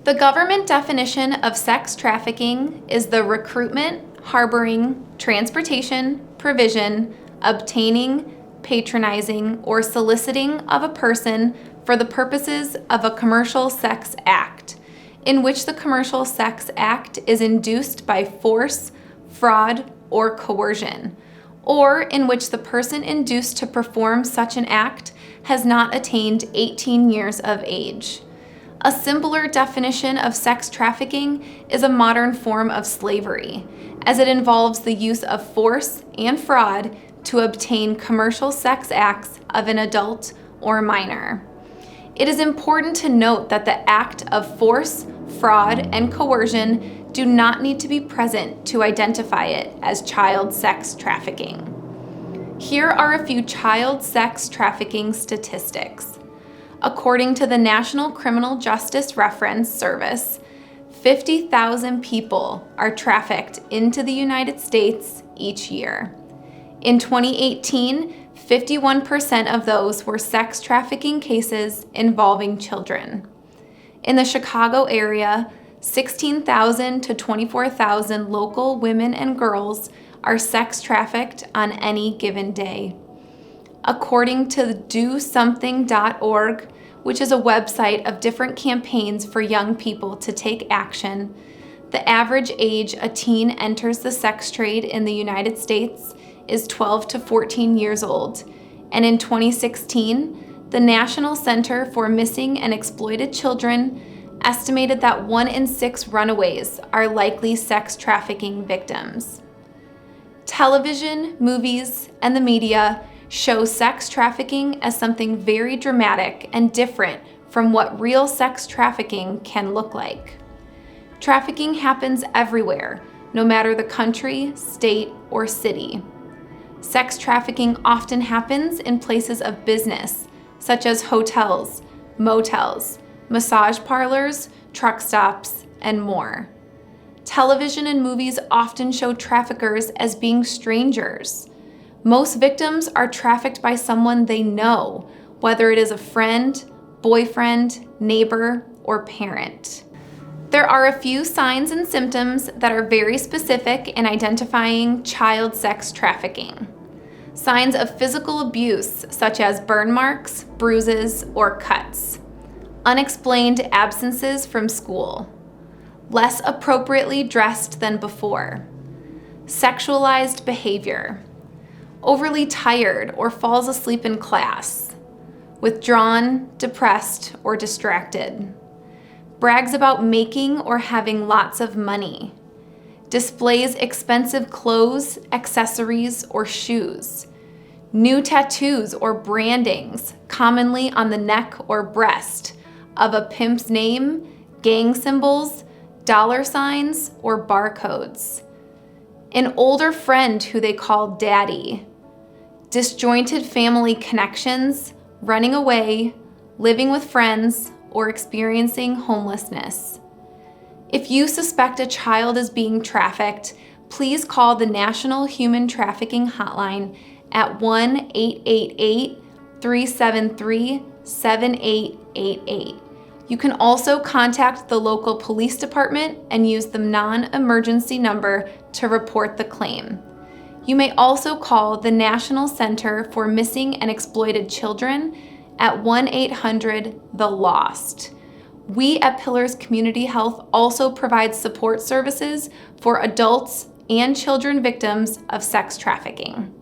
The government definition of sex trafficking is the recruitment, harboring, transportation, provision, obtaining, patronizing, or soliciting of a person for the purposes of a commercial sex act, in which the commercial sex act is induced by force, fraud, or coercion, or in which the person induced to perform such an act has not attained 18 years of age. A simpler definition of sex trafficking is a modern form of slavery, as it involves the use of force and fraud to obtain commercial sex acts of an adult or minor. It is important to note that the act of force, fraud, and coercion do not need to be present to identify it as child sex trafficking. Here are a few child sex trafficking statistics. According to the National Criminal Justice Reference Service, 50,000 people are trafficked into the United States each year. In 2018, 51% of those were sex trafficking cases involving children. In the Chicago area, 16,000 to 24,000 local women and girls are sex trafficked on any given day. According to DoSomething.org, which is a website of different campaigns for young people to take action, the average age a teen enters the sex trade in the United States is 12 to 14 years old, and in 2016, the National Center for Missing and Exploited Children estimated that 1 in 6 runaways are likely sex trafficking victims. Television, movies, and the media show sex trafficking as something very dramatic and different from what real sex trafficking can look like. Trafficking happens everywhere, no matter the country, state, or city. Sex trafficking often happens in places of business, such as hotels, motels, massage parlors, truck stops, and more. Television and movies often show traffickers as being strangers. Most victims are trafficked by someone they know, whether it is a friend, boyfriend, neighbor, or parent. There are a few signs and symptoms that are very specific in identifying child sex trafficking. Signs of physical abuse, such as burn marks, bruises, or cuts. Unexplained absences from school. Less appropriately dressed than before. Sexualized behavior. Overly tired or falls asleep in class. Withdrawn, depressed, or distracted. Brags about making or having lots of money. Displays expensive clothes, accessories, or shoes. New tattoos or brandings, commonly on the neck or breast, of a pimp's name, gang symbols, dollar signs, or barcodes. An older friend who they call daddy. Disjointed family connections, running away, living with friends, or experiencing homelessness. If you suspect a child is being trafficked, please call the National Human Trafficking Hotline at 1-888-373-7888. You can also contact the local police department and use the non-emergency number to report the claim. You may also call the National Center for Missing and Exploited Children at 1-800-THE-LOST. We at Pillars Community Health also provide support services for adults and children victims of sex trafficking.